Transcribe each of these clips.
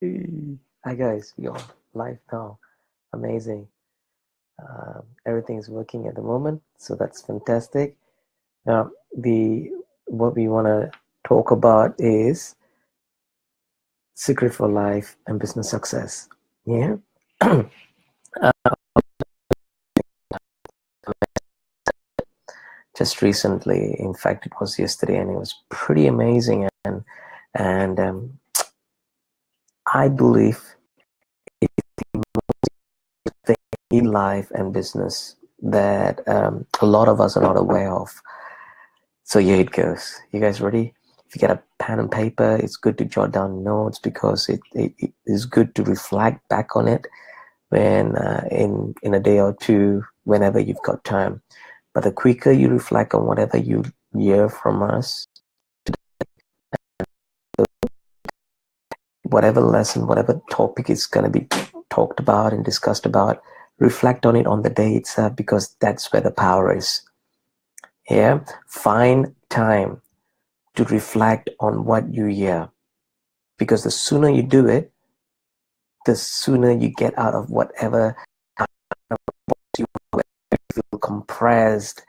Hi guys, your live now. Amazing. Everything is working at the moment, so that's fantastic. Now, the what we want to talk about is secret for life and business success. Yeah. Just recently, in fact, it was yesterday, and it was pretty amazing. And I believe it's the thing in life and business that a lot of us are not aware of. So here it goes. You guys ready? If you get a pen and paper, it's good to jot down notes because it is good to reflect back on it when in a day or two, whenever you've got time. But the quicker you reflect on whatever you hear from us, whatever lesson, whatever topic is going to be talked about and discussed about, reflect on it on the day itself because that's where the power is. Yeah, find time to reflect on what you hear because the sooner you do it, the sooner you get out of whatever you feel compressed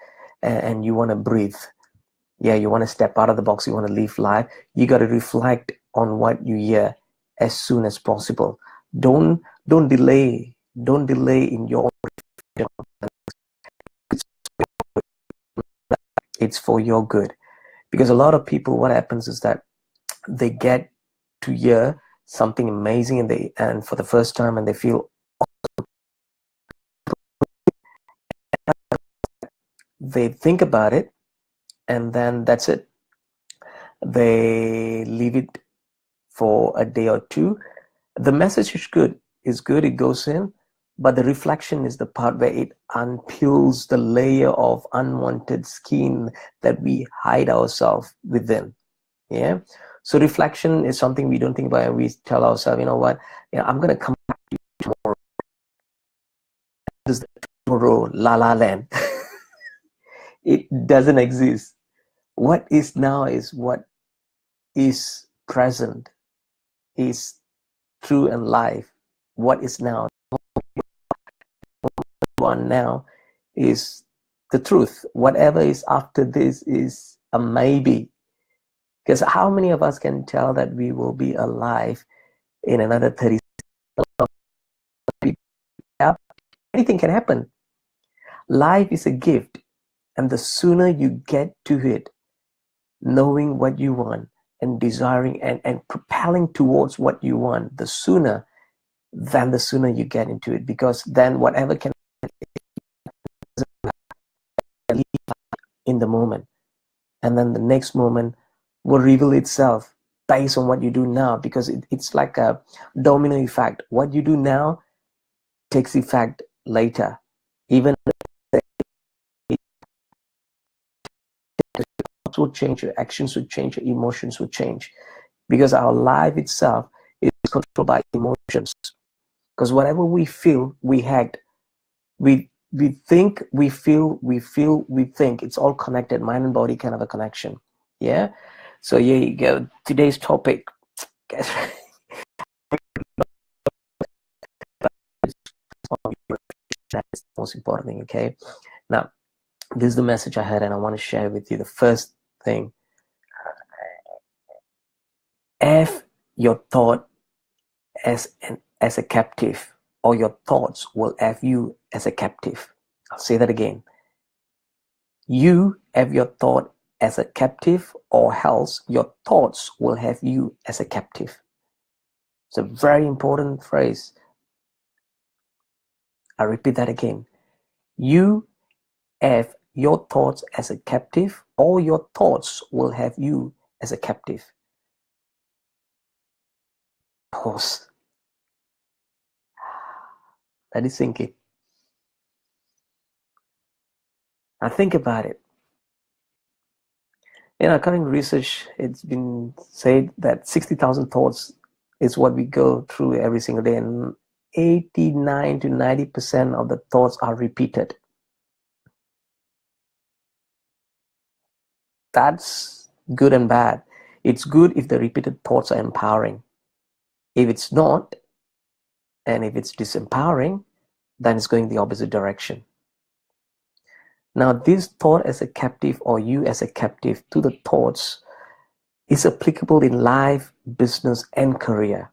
and you want to breathe. Yeah, you want to step out of the box, you want to live life. You got to reflect on what you hear as soon as possible. Don't delay. Don't delay in your. It's for your good because a lot of people, what happens is that they get to hear something amazing and for the first time and they feel they think about it and then that's it. They leave it for a day or two. The message is good. It goes in, but the reflection is the part where it unpeels the layer of unwanted skin that we hide ourselves within. Yeah. So reflection is something we don't think about, and we tell ourselves, you know what, I'm gonna come back to you tomorrow. This is tomorrow, la la land. It doesn't exist. What is now is what is present, is true and life. What is now, one now, is the truth. Whatever is after this is a maybe. Because how many of us can tell that we will be alive in another 30 years? Anything can happen. Life is a gift, and the sooner you get to it, knowing what you want and desiring and propelling towards what you want, the sooner you get into it. Because then whatever can in the moment, and then the next moment will reveal itself based on what you do now because it's like a domino effect. What you do now takes effect later. Even will change, your actions will change, your emotions will change because our life itself is controlled by emotions. Because whatever we feel, we act. We think, we think. It's all connected. Mind and body kind of a connection. Yeah. So here you go. Today's topic. That is the most important thing. Okay. Now, this is the message I had, and I want to share with you. The first thing: F your thought as a captive, or your thoughts will have you as a captive. I'll say that again. You have your thought as a captive, or else your thoughts will have you as a captive. It's a very important phrase. I repeat that again. You have your thoughts as a captive, or your thoughts will have you as a captive. Pause. Let it sink in. Now think about it. In according to research, it's been said that 60,000 thoughts is what we go through every single day, and 89 to 90% of the thoughts are repeated. That's good and bad. It's good if the repeated thoughts are empowering. If it's not, and if it's disempowering, then it's going the opposite direction. Now, this thought as a captive, or you as a captive to the thoughts, is applicable in life, business, and career.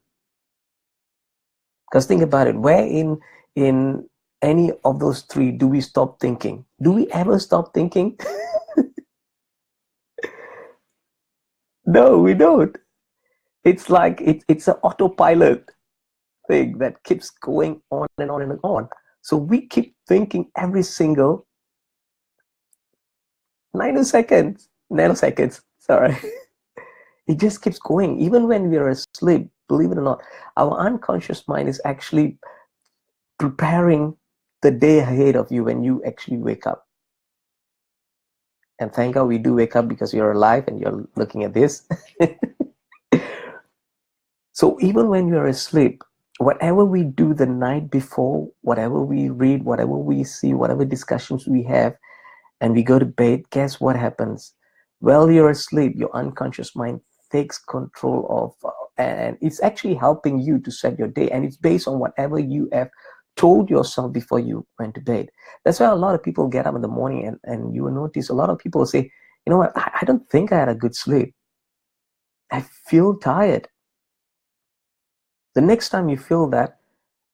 Because think about it, where in any of those three do we stop thinking? Do we ever stop thinking? No, we don't. It's like it's an autopilot thing that keeps going on and on and on. So we keep thinking every single nanoseconds, sorry. It just keeps going. Even when we are asleep, believe it or not, our unconscious mind is actually preparing the day ahead of you when you actually wake up. And thank God we do wake up, because you're alive and you're looking at this. So even when you're asleep, whatever we do the night before, whatever we read, whatever we see, whatever discussions we have, and we go to bed, guess what happens? While you're asleep, your unconscious mind takes control of, and it's actually helping you to set your day, and it's based on whatever you have told yourself before you went to bed. That's why a lot of people get up in the morning, and you will notice a lot of people say, you know what, I don't think I had a good sleep. I feel tired. The next time you feel that,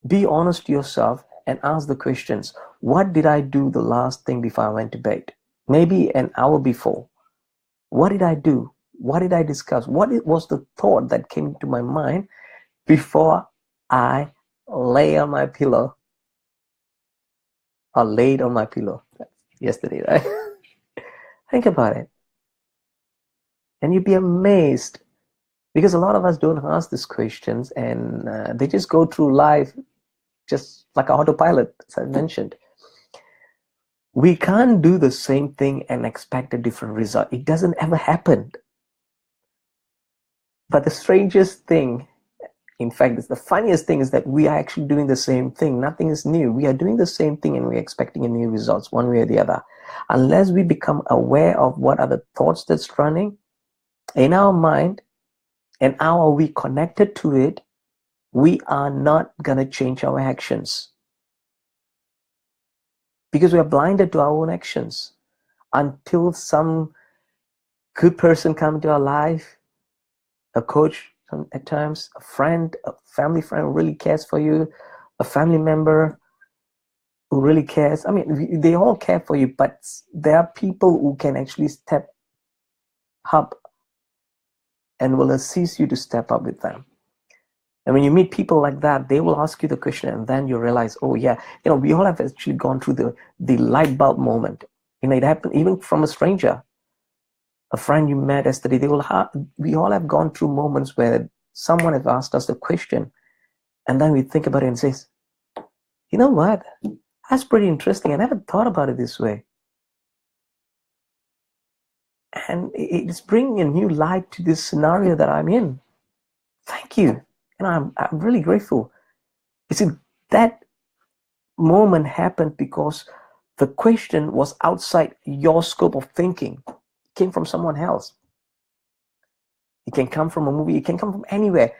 be honest to yourself and ask the questions. What did I do the last thing before I went to bed? Maybe an hour before. What did I do? What did I discuss? What was the thought that came into my mind before I lay on my pillow? Or laid on my pillow. Yesterday, right? Think about it. And you'd be amazed. Because a lot of us don't ask these questions, and they just go through life just like an autopilot, as I mentioned. We can't do the same thing and expect a different result. It doesn't ever happen. But the strangest thing, in fact, it's the funniest thing, is that we are actually doing the same thing. Nothing is new. We are doing the same thing, and we're expecting a new results one way or the other. Unless we become aware of what are the thoughts that's running in our mind, and how are we connected to it, we are not going to change our actions. Because we are blinded to our own actions until some good person comes into our life, a coach at times, a friend, a family friend who really cares for you, a family member who really cares. I mean, they all care for you, but there are people who can actually step up and will assist you to step up with them. And when you meet people like that, they will ask you the question, and then you realize, oh yeah, we all have actually gone through the light bulb moment. It happened even from a stranger, a friend you met yesterday. We all have gone through moments where someone has asked us the question, and then we think about it and says, you know what? That's pretty interesting. I never thought about it this way. And it's bringing a new light to this scenario that I'm in. Thank you. And I'm really grateful. You see, that moment happened because the question was outside your scope of thinking. It came from someone else. It can come from a movie. It can come from anywhere.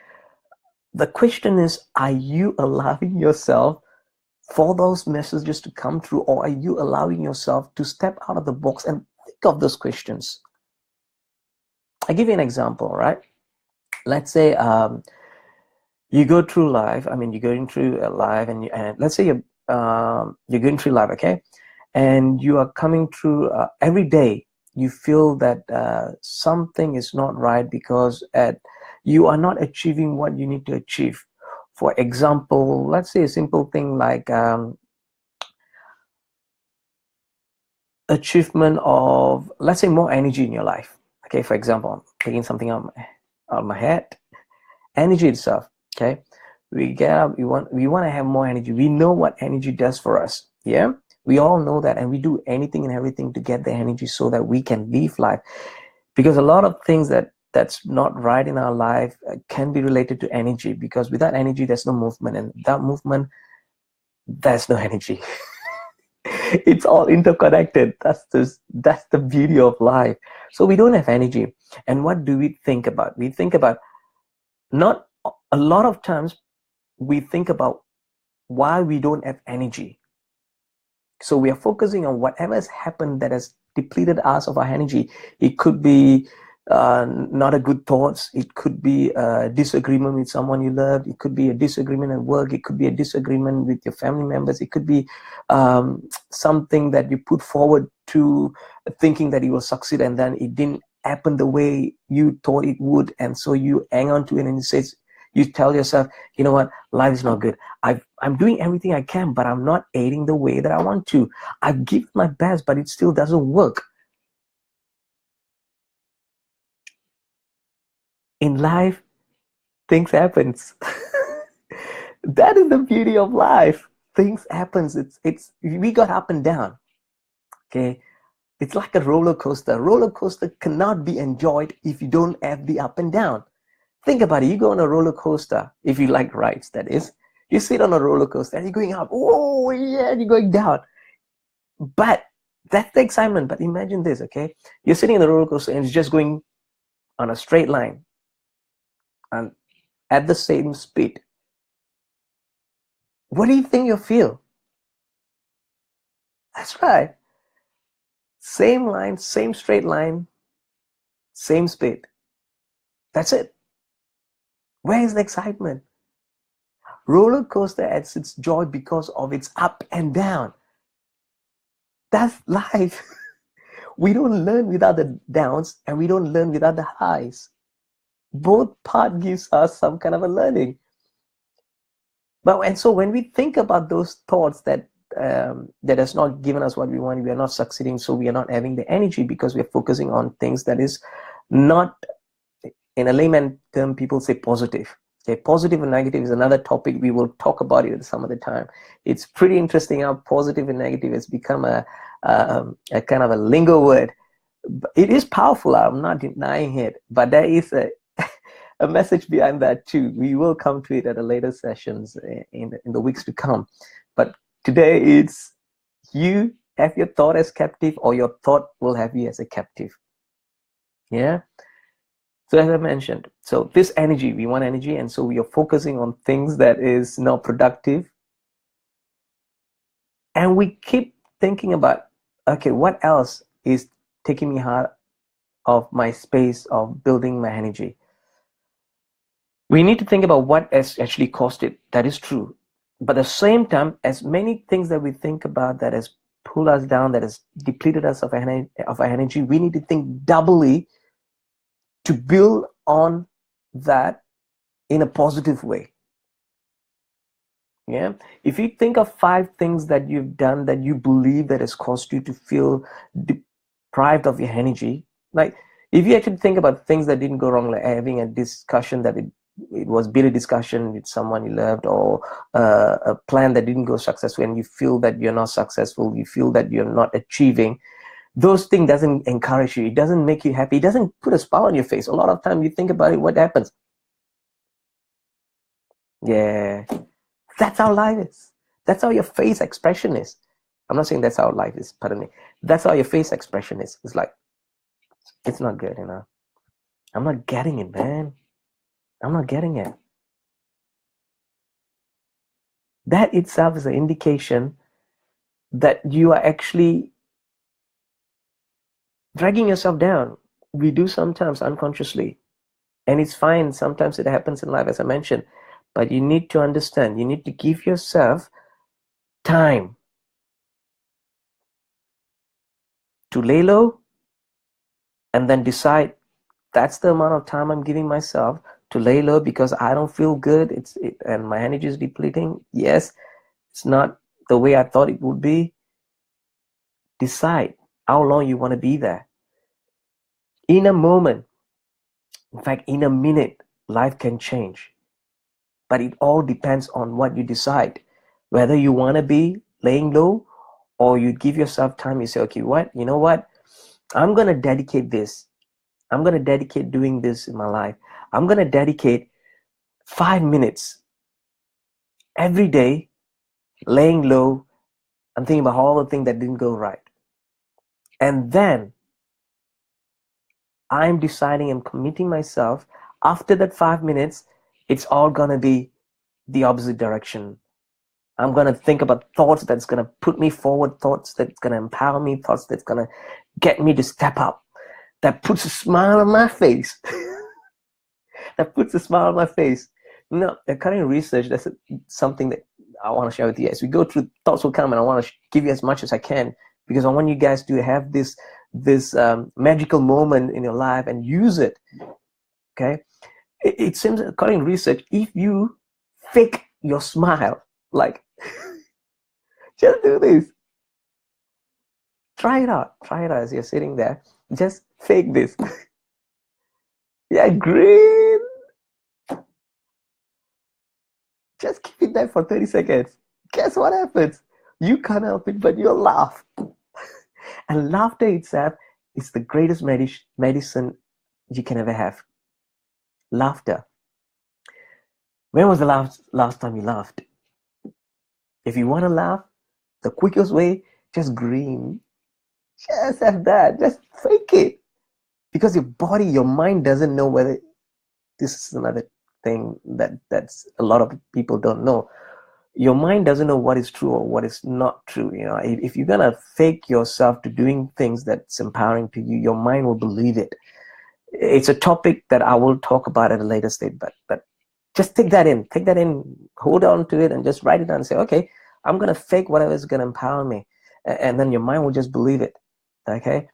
The question is, are you allowing yourself for those messages to come through, or are you allowing yourself to step out of the box and think of those questions? I'll give you an example, right? Let's say you go through life. I mean, you're going through life, and let's say you're going through life, okay? And you are coming through every day. You feel that something is not right because you are not achieving what you need to achieve. For example, let's say a simple thing like achievement of, let's say, more energy in your life. Okay, for example, I'm taking something out of my head. Energy itself. Okay, we get up. We want to have more energy. We know what energy does for us. Yeah, we all know that, and we do anything and everything to get the energy so that we can live life. Because a lot of things that's not right in our life can be related to energy. Because without energy, there's no movement, and without movement, there's no energy. It's all interconnected. That's the beauty of life. So we don't have energy, and what do we think about? We think about not a lot of times we think about why we don't have energy. So we are focusing on whatever has happened that has depleted us of our energy. It could be not a good thoughts. It could be a disagreement with someone you loved. It could be a disagreement at work. It could be a disagreement with your family members. It could be something that you put forward to thinking that it will succeed, and then it didn't happen the way you thought it would, and so you hang on to it, and you tell yourself, you know what, life is not good. I'm doing everything I can, but I'm not aiding the way that I want to. I've given my best, but it still doesn't work. In life, things happens. That is the beauty of life. Things happens. It's we got up and down. Okay. It's like a roller coaster. Roller coaster cannot be enjoyed if you don't have the up and down. Think about it. You go on a roller coaster, if you like rides, that is. You sit on a roller coaster and you're going up. Oh, yeah, you're going down. But that's the excitement. But imagine this, okay? You're sitting in the roller coaster and it's just going on a straight line and at the same speed. What do you think you'll feel? That's right. Same line, same straight line, same speed. That's it. Where is the excitement? Roller coaster adds its joy because of its up and down. That's life. We don't learn without the downs and we don't learn without the highs. Both part gives us some kind of a learning. And so when we think about those thoughts that has not given us what we want, we are not succeeding, so we are not having the energy because we are focusing on things that is not, in a layman term, people say positive. Okay, positive and negative is another topic. We will talk about it some other time. It's pretty interesting how positive and negative has become a kind of a lingo word. It is powerful. I'm not denying it, but there is a message behind that too. We will come to it at a later sessions in the weeks to come. But today it's you have your thought as captive, or your thought will have you as a captive. Yeah. So as I mentioned, so this energy, we want energy, and so we are focusing on things that is not productive. And we keep thinking about, okay, what else is taking me out of my space of building my energy? We need to think about what has actually caused it. That is true. But at the same time, as many things that we think about that has pulled us down, that has depleted us of our energy, we need to think doubly to build on that in a positive way. Yeah. If you think of 5 things that you've done that you believe that has caused you to feel deprived of your energy, like if you actually think about things that didn't go wrong, like having a discussion that it was bitter discussion with someone you loved, or a plan that didn't go successful, and you feel that you're not successful, you feel that you're not achieving, those things doesn't encourage you. It doesn't make you happy. It doesn't put a smile on your face. A lot of time you think about it, what happens? Yeah, that's how life is. That's how your face expression is. I'm not saying that's how life is, pardon me. That's how your face expression is. It's like, it's not good, you know. I'm not getting it, man. I'm not getting it. That itself is an indication that you are actually dragging yourself down. We do sometimes unconsciously. And it's fine. Sometimes it happens in life, as I mentioned. But you need to understand, you need to give yourself time to lay low and then decide that's the amount of time I'm giving myself to lay low because I don't feel good. And my energy is depleting. Yes, it's not the way I thought it would be. Decide how long you want to be there. In a moment, in fact, in a minute, life can change. But it all depends on what you decide. Whether you want to be laying low or you give yourself time, you say, okay, you know what? I'm going to dedicate this. I'm going to dedicate doing this in my life. I'm going to dedicate 5 minutes every day laying low and thinking about all the things that didn't go right. And then I'm deciding and committing myself after that 5 minutes it's all going to be the opposite direction. I'm going to think about thoughts that's going to put me forward, thoughts that's going to empower me, thoughts that's going to get me to step up, that puts a smile on my face. That puts a smile on my face. According to research, that's something that I want to share with you. As we go through, thoughts will come, and I want to give you as much as I can, because I want you guys to have this magical moment in your life and use it. Okay, it seems, according to research, if you fake your smile, like just do this. Try it out as you're sitting there. Just fake this. Yeah, grin. Just keep it there for 30 seconds. Guess what happens? You can't help it, but you'll laugh. And laughter itself is the greatest medicine you can ever have. Laughter. When was the last time you laughed? If you want to laugh, the quickest way, just grin. Just have that. Just fake it. Because your body, your mind doesn't know whether, this is another thing that's a lot of people don't know. Your mind doesn't know what is true or what is not true. If you're gonna fake yourself to doing things that's empowering to you, your mind will believe it. It's a topic that I will talk about at a later stage, but just take that in, hold on to it, and just write it down and say, okay, I'm gonna fake whatever is gonna empower me, and then your mind will just believe it. Okay.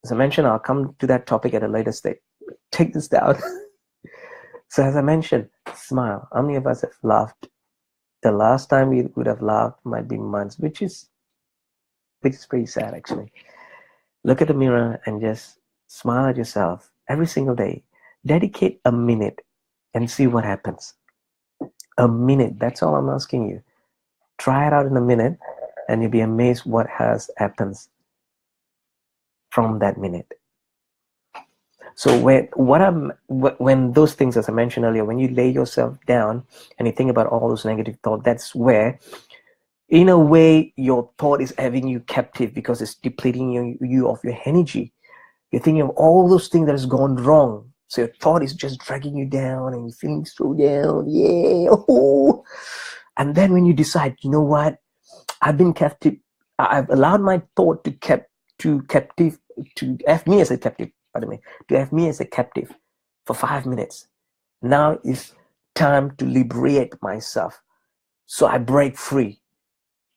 As I mentioned, I'll come to that topic at a later stage. Take this down. So as I mentioned, smile. How many of us have laughed? The last time we would have laughed might be months, which is pretty sad, actually. Look at the mirror and just smile at yourself every single day. Dedicate a minute and see what happens. A minute, that's all I'm asking you. Try it out in a minute and you'll be amazed what happens from that minute. So when those things, as I mentioned earlier, when you lay yourself down and you think about all those negative thoughts, that's where, in a way, your thought is having you captive, because it's depleting you of your energy. You're thinking of all those things that has gone wrong. So your thought is just dragging you down and you're feeling so down. Yeah. Oh. And then when you decide, you know what? I've been captive. I've allowed my thought to have me as a captive. Pardon me. To have me as a captive for 5 minutes. Now it's time to liberate myself. So I break free.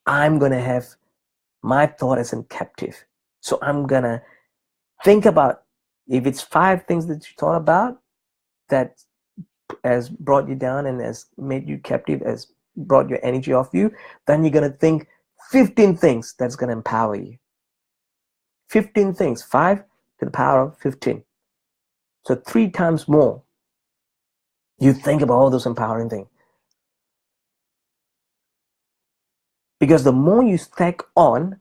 I'm going to have my thought as a captive. So I'm going to think about, if it's 5 things that you thought about that has brought you down and has made you captive, has brought your energy off you, then you're going to think 15 things that's going to empower you. 15 things, 5 to the power of 15. So 3 times more. You think about all those empowering things. Because the more you stack on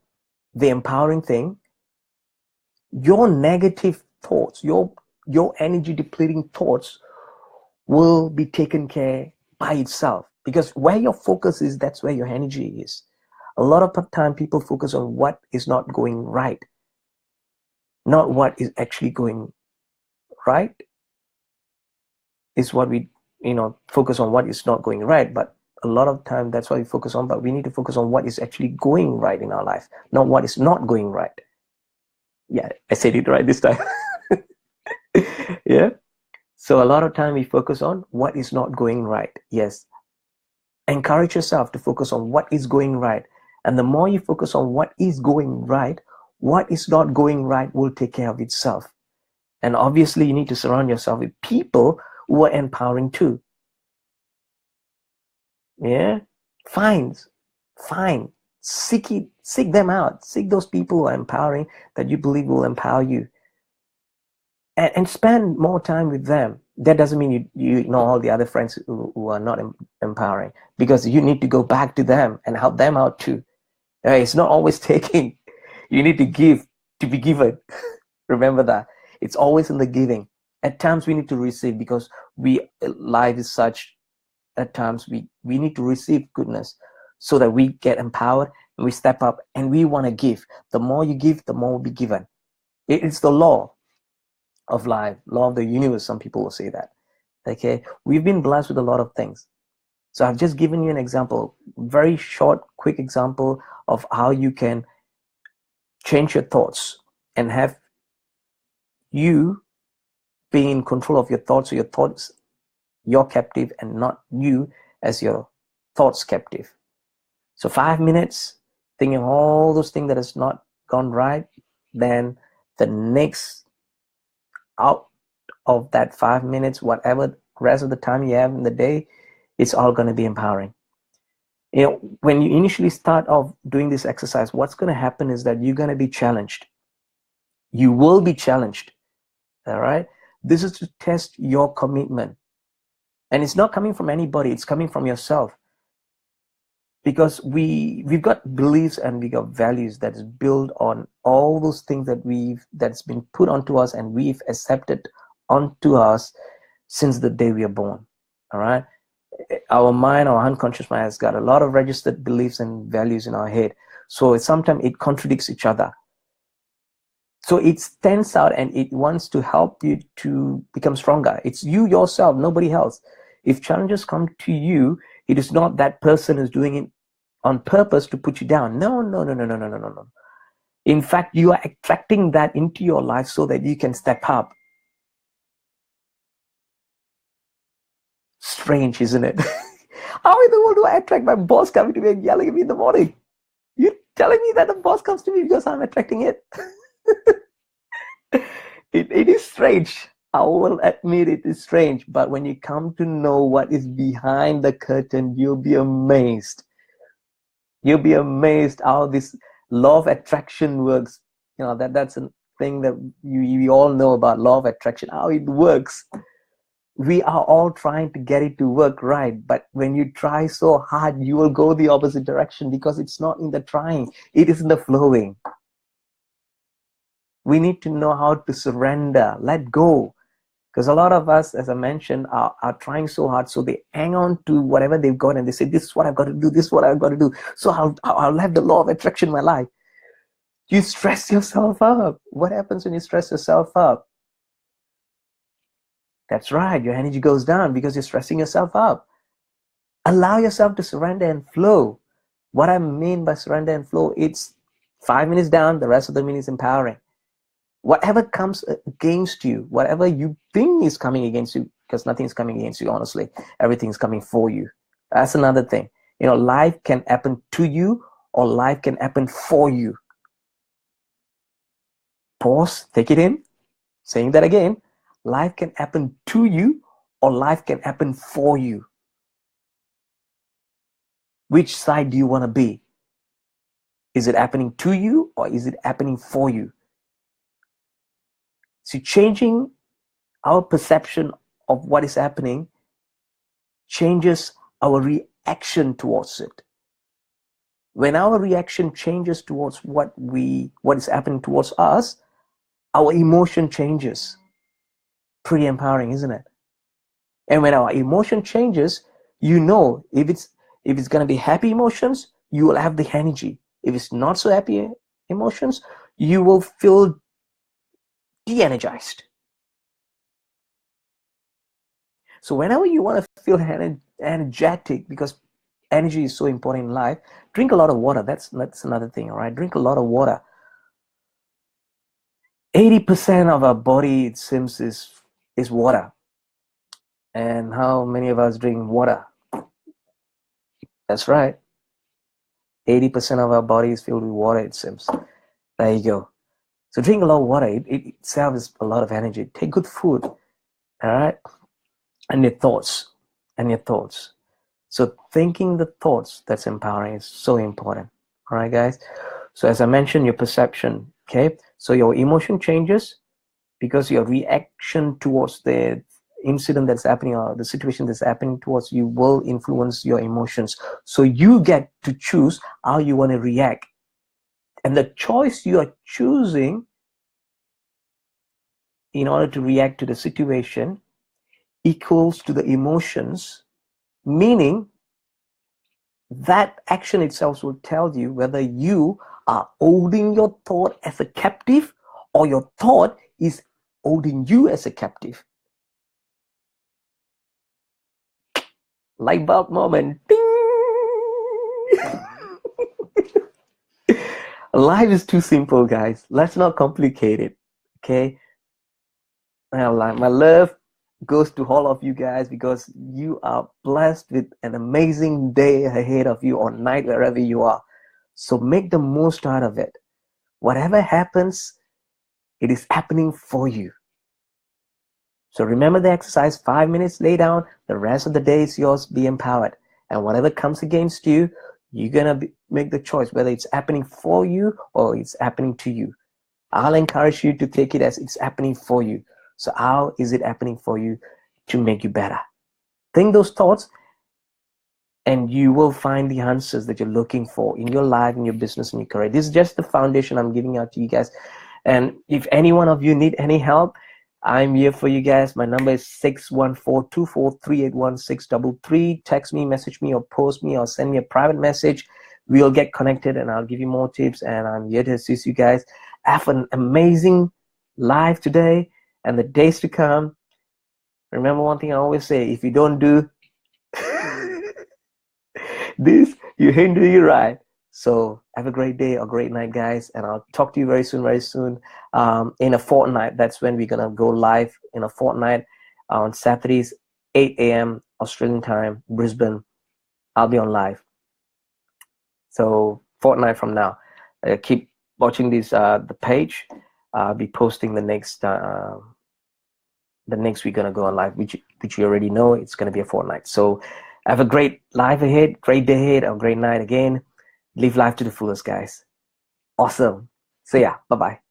the empowering thing, your negative thoughts, your energy depleting thoughts will be taken care by itself. Because where your focus is, that's where your energy is. A lot of time people focus on what is not going right, not what is actually going right. Is what we focus on, what is not going right. But a lot of time that's what we focus on, but we need to focus on what is actually going right in our life, not what is not going right. Yeah, I said it right this time. Yeah. So a lot of time we focus on what is not going right. Yes. Encourage yourself to focus on what is going right. And the more you focus on what is going right, what is not going right will take care of itself. And obviously you need to surround yourself with people who are empowering too. Yeah. Fine. Seek them out. Seek those people who are empowering, that you believe will empower you. And spend more time with them. That doesn't mean you ignore all the other friends who are not empowering, because you need to go back to them and help them out too. It's not always taking. You need to give to be given. Remember that. It's always in the giving. At times we need to receive, because life is such, at times we need to receive goodness so that we get empowered and we step up and we want to give. The more you give, the more will be given. It's the law of life, law of the universe, some people will say that. Okay, we've been blessed with a lot of things. So I've just given you an example, very short, quick example of how you can change your thoughts and have you being in control of your thoughts, so your thoughts, you're captive and not you as your thoughts captive. So 5 minutes thinking all those things that has not gone right, then the next out of that 5 minutes, whatever rest of the time you have in the day, it's all going to be empowering. You know, when you initially start off doing this exercise, what's going to happen is that you're going to be challenged. You will be challenged. All right. This is to test your commitment. And it's not coming from anybody, it's coming from yourself. Because we've got beliefs and we got values that is built on all those things that's been put onto us and we've accepted onto us since the day we are born. All right. Our mind, our unconscious mind has got a lot of registered beliefs and values in our head. So sometimes it contradicts each other. So it stands out and it wants to help you to become stronger. It's you yourself, nobody else. If challenges come to you, it is not that person who's doing it on purpose to put you down. No. In fact, you are attracting that into your life so that you can step up. Strange, isn't it? How in the world do I attract my boss coming to me and yelling at me in the morning? You're telling me that the boss comes to me because I'm attracting it? It is strange. I will admit it is strange. But when you come to know what is behind the curtain, you'll be amazed. You'll be amazed how this law of attraction works. You know, that's a thing that you all know about law of attraction, how it works. We are all trying to get it to work right, but when you try so hard, you will go the opposite direction because it's not in the trying, it is in the flowing. We need to know how to surrender, let go. Because a lot of us, as I mentioned, are trying so hard, so they hang on to whatever they've got and they say, this is what I've got to do, this is what I've got to do. So I'll have the law of attraction in my life. You stress yourself up. What happens when you stress yourself up? That's right, your energy goes down because you're stressing yourself up. Allow yourself to surrender and flow. What I mean by surrender and flow, it's 5 minutes down, the rest of the minutes empowering. Whatever comes against you, whatever you think is coming against you, because nothing is coming against you, honestly, everything's coming for you. That's another thing. You know, life can happen to you or life can happen for you. Pause, take it in. Saying that again, life can happen to you or life can happen for you. Which side do you want to be? Is it happening to you or is it happening for you? So changing our perception of what is happening changes our reaction towards it. When our reaction changes towards what is happening towards us, our emotion changes. Pretty empowering, isn't it? And when our emotion changes, you know, if it's going to be happy emotions, you will have the energy. If it's not so happy emotions, you will feel de-energized. So whenever you want to feel energetic, because energy is so important in life, drink a lot of water. That's another thing, all right? Drink a lot of water. 80% of our body, it seems, is water. And how many of us drink water? That's right. 80% of our body is filled with water, it seems. There you go. So drink a lot of water. It itself is a lot of energy. Take good food, all right? And your thoughts. So thinking the thoughts that's empowering is so important. All right, guys. So as I mentioned, your perception, okay? So your emotion changes because your reaction towards the incident that's happening or the situation that's happening towards you will influence your emotions. So you get to choose how you want to react. And the choice you are choosing in order to react to the situation equals to the emotions, meaning that action itself will tell you whether you are holding your thought as a captive or your thought is holding you as a captive. Light bulb moment. Ding! Life is too simple, guys. Let's not complicate it. Okay. My love goes to all of you guys because you are blessed with an amazing day ahead of you or night wherever you are. So make the most out of it. Whatever happens, it is happening for you. So remember the exercise, 5 minutes, lay down, the rest of the day is yours, be empowered. And whatever comes against you, you're going to make the choice whether it's happening for you or it's happening to you. I'll encourage you to take it as it's happening for you. So how is it happening for you to make you better? Think those thoughts and you will find the answers that you're looking for in your life, in your business, in your career. This is just the foundation I'm giving out to you guys. And if any one of you need any help, I'm here for you guys. My number is 614-243-81633. Text me, message me, or post me, or send me a private message. We'll get connected and I'll give you more tips. And I'm here to assist you guys. Have an amazing life today and the days to come. Remember one thing I always say, if you don't do this, you ain't doing it right. So have a great day or great night, guys, and I'll talk to you very soon in a fortnight. That's when we're gonna go live in a fortnight on Saturdays, 8 a.m. Australian time, Brisbane. I'll be on live. So fortnight from now, keep watching this the page. I'll be posting the next we're gonna go on live, which you already know. It's gonna be a fortnight. So have a great life ahead, great day ahead, or great night again. Live life to the fullest, guys. Awesome. So yeah, bye-bye.